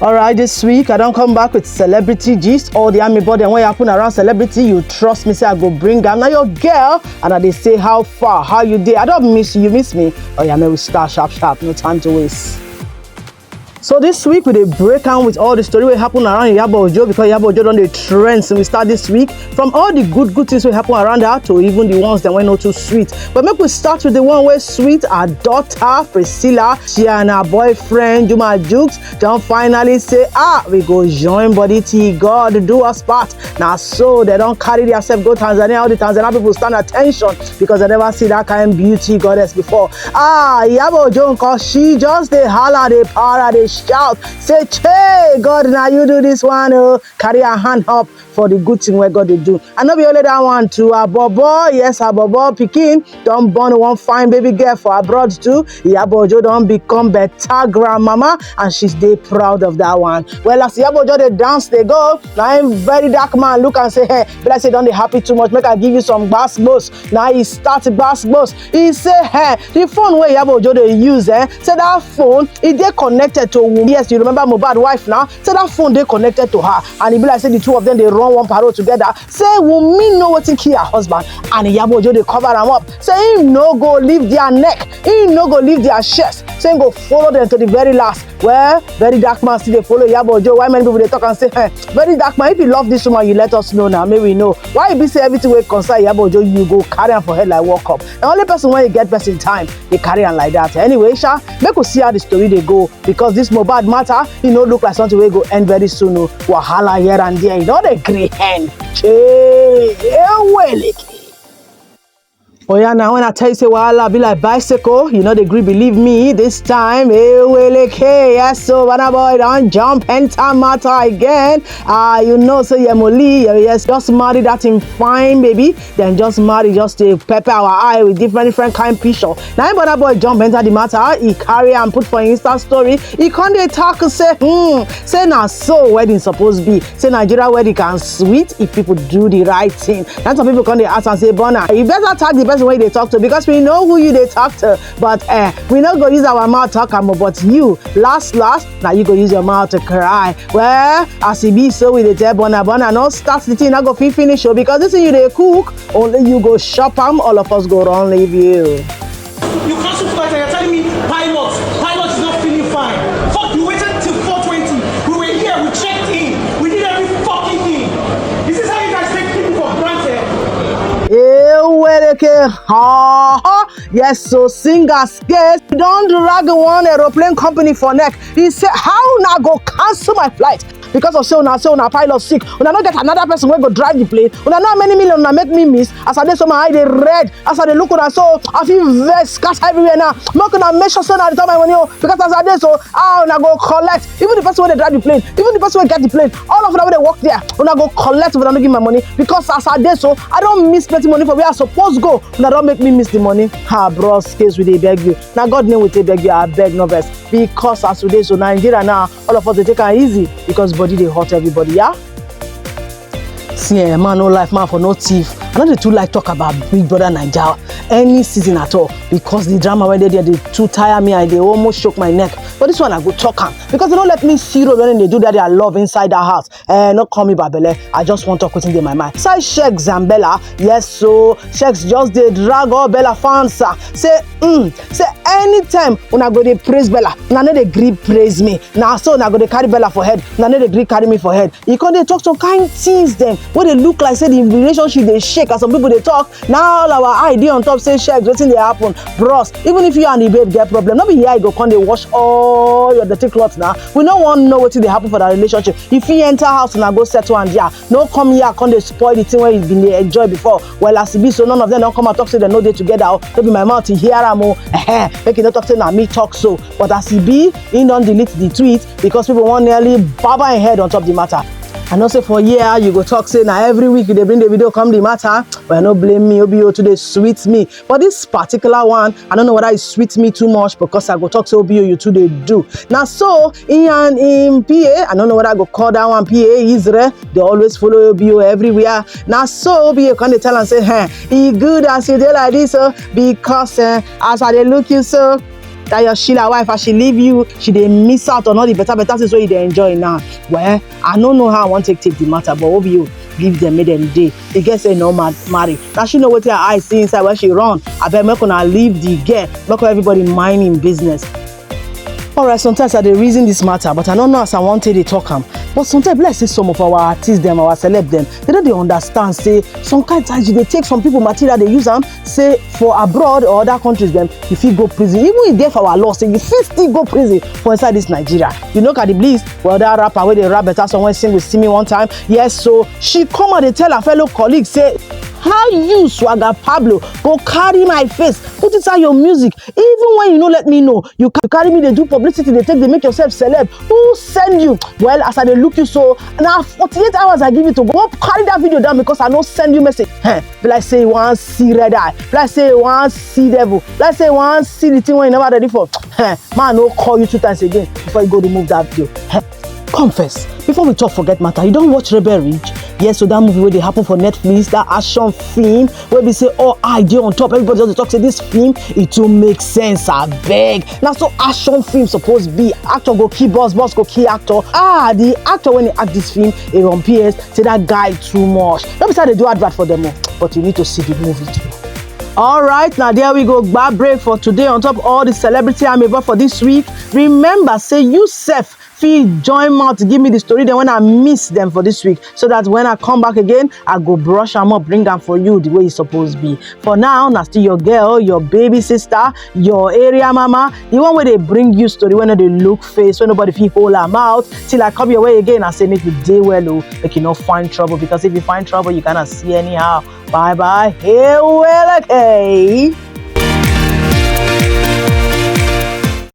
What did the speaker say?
Alright, this week I don't come back with celebrity gist. All the army body and what happen around celebrity, you trust me, say I go bring am. Now your girl, and they say how far, how you did. I don't miss you, miss me. Oh yeah, man, we start sharp, no time to waste. So this week we dey break down with all the story wey happen around Iyabo Ojo, because Iyabo Ojo don dey trend since we start this week. From all the good things wey happen around her to even the ones that were not too sweet. But make we start with the one wey sweet. Her daughter Priscilla, she and her boyfriend Juma Jukes don finally say, we go join body till God do us part. Now so they don carry themselves go Tanzania. All the Tanzania people stand attention because they never see that kind of beauty goddess before. Iyabo Ojo, cause she just dey holla, dey para, dey shout, say, "Hey, God, now you do this one." Carry her hand up for the good thing where God they do. And not be only that one too. Her bobo, yes, her bobo Pidgin don born one fine baby girl for abroad too. Iyabo Ojo don become better grandmama, and she's dey proud of that one. Well, as Iyabo Ojo they dance, they go. Now I'm very dark man look and say, "Hey, but I say don't they happy too much? Make I give you some bass. Now he start bass. He say, "Hey, the phone where Iyabo Ojo they use, say that phone it they connected to Wunmi." Yes, you remember Mohbad wife now. Say that phone they connected to her, and he be like say the two of them they run one parole together. Say Wunmi know what kill her husband, and Iyabo Ojo they cover them up. Say he no go leave their neck, he no go leave their chest. Say he go follow them to the very last. Well, very dark man still they follow Iyabo Ojo. Why many people they talk and say, "Hey, very dark man, if you love this woman, you let us know now. Maybe we know." Why you be say everything will concern Iyabo Ojo, you go carry on for head like walk up. The only person when you get best in time, they carry on like that. Anyway, Sha, make us see how the story they go, because this Mohbad matter, you know, look like something will go end very soon. Wahala here and there, you know, the grey hand. Oh yeah, now when I tell you say wahala be like bicycle, you know the gree believe me this time. Yes, so when a boy don't jump enter matter again. You know, so Yemoli, yes, just marry that in fine baby, then just marry just to pepper our eye with different kind picture. Now when a boy jump enter the matter, he carry and put for Insta story. He can't dey talk say, say now so wedding supposed be. Say Nigeria wedding can sweet if people do the right thing. Then some people come dey ask and say, "Bona, you better tag the person way they talk to, because we know who you they talk to, but we not go use our mouth talk but you last now you go use your mouth to cry." Well, as it be so with the tell Bona no start the thing, not go finish show, because this thing you they cook, only you go shop them, all of us go run leave you. You cancel flight and you're telling me pilot is not feeling fine. Fuck, you waited till 4:20. We were here, we checked in, we did every fucking thing. Is this how you guys take people for granted? Yes, so singer scarce don't drag one aeroplane company for neck. He said, "How now go cancel my flight because of say una pilot sick? Una not get another person wey go drive the plane. Una know how many million una make me miss. As I dey so my eye dey red, as I dey look una so I feel vex scatter everywhere now. Make una make sure say una return my money, because as I dey so una go collect. Even the person wey dey drive the plane, even the person wey get the plane, all of una wey dey work there, una go collect if una no give my money, because as I dey so I don't miss plenty money for where I suppose go. Una don't make me miss the money." Bros, case we dey beg you. Now God name we take beg you, I beg no vex, because as today so Nigeria now, all of us they take it easy because body they hurt everybody, yeah. See, man, no life, man for no thief. I know they too like talk about Big Brother Naija any season at all, because the drama when they too tire me and they almost shook my neck. But this one I go talk am, because they don't let me see road when they do that their love inside that house. Not call me Babele. I just want to talk what's in my mind. Side Sheiks and Bella, yes, so Sheiks just they drag all Bella fans. Say anytime when I go they praise Bella, now they grip praise me. Now so now go they carry Bella for head. Now they grip carry me for head. You can't they talk some kind things then when they look like say the relationship they shake, as some people they talk. Now all our idea on top say Sheiks, what's in they happen, bros. Even if you and the babe get problem, not be here I go come they wash all your dirty clothes now. We don't want to know what they happen for that relationship. If you enter house and I go settle and yeah, no come here come they spoil the thing where you been they enjoy before. Well, as it be so none of them don't come and talk say they know they together. Don't be my mouth to hear them. Make it not talk say now me talk so. But as it be, he don't delete the tweet because people want nearly baba in head on top of the matter. And also for year you go talk say now every week they bring the video come the matter. Well, no blame me, OBO today sweet me. But this particular one, I don't know whether it sweet me too much, because I go talk to OBO you two they do. Now so in PA, I don't know whether I go call that one PA Israel. They always follow OBO everywhere. Now so OBO can they tell and say, "Hey, he good as you do like this, because as I they look you so." that your Sheila wife, as she leave you, she dey miss out on all the better things wey you dey enjoy now. Well, I don't know how I want to take the matter, but hope you give them, make them day. The girl say no marry. Now she know what her eyes see inside when she run. I bet make una leave the girl, make everybody mind in business. Alright, sometimes I dey reason this matter, but I don't know as I want to dey talk am. But sometimes, let's say some of our artists them, our celeb them, they don't dey understand. Say some kind of times they take some people material, they use them. Say for abroad or other countries, them you fit go prison. Even if they for our law, say you fit still go prison for inside this Nigeria. You know, Candy Bleakz, well, that rapper where they rap better, someone sing with Simi one time. Yes, so she come and they tell her fellow colleagues, say, how you Swagger Pablo go carry my face, put inside your music, even when you no let me know, you carry me, they do publicity, they make yourself celeb. Who send you? Well, as I dey look you, so now 48 hours I give you to go carry that video down because I no send you message. Like say you want see red eye, like say you want see devil, like say you want see the thing when you never ready for. Man, no call you 2 times again before you go remove that video. Confess, before we talk forget matter, you don't watch Rebel Ridge? Yes, so that movie where they happen for Netflix, that action film where we say, oh, idea on top, everybody just talk, say this film, it will make sense, I beg. Now, so action film supposed to be, actor go key boss go key actor. The actor when they act this film, Aaron PS, say that guy too much. Don't be say they do advert for them, but you need to see the movie too. Alright, now there we go, bad break for today on top all the celebrity I'm about for this week. Remember, say you self fit join mouth to give me the story then when I miss them for this week, so that when I come back again, I go brush them up, bring them for you the way it's supposed to be. For now, now still your girl, your baby sister, your area mama, the one where they bring you story when they look face, when nobody feel hold her mouth, till I come your way again and say make you day well, make you not find trouble, because if you find trouble, you cannot see anyhow. Bye bye. Hey, well, okay.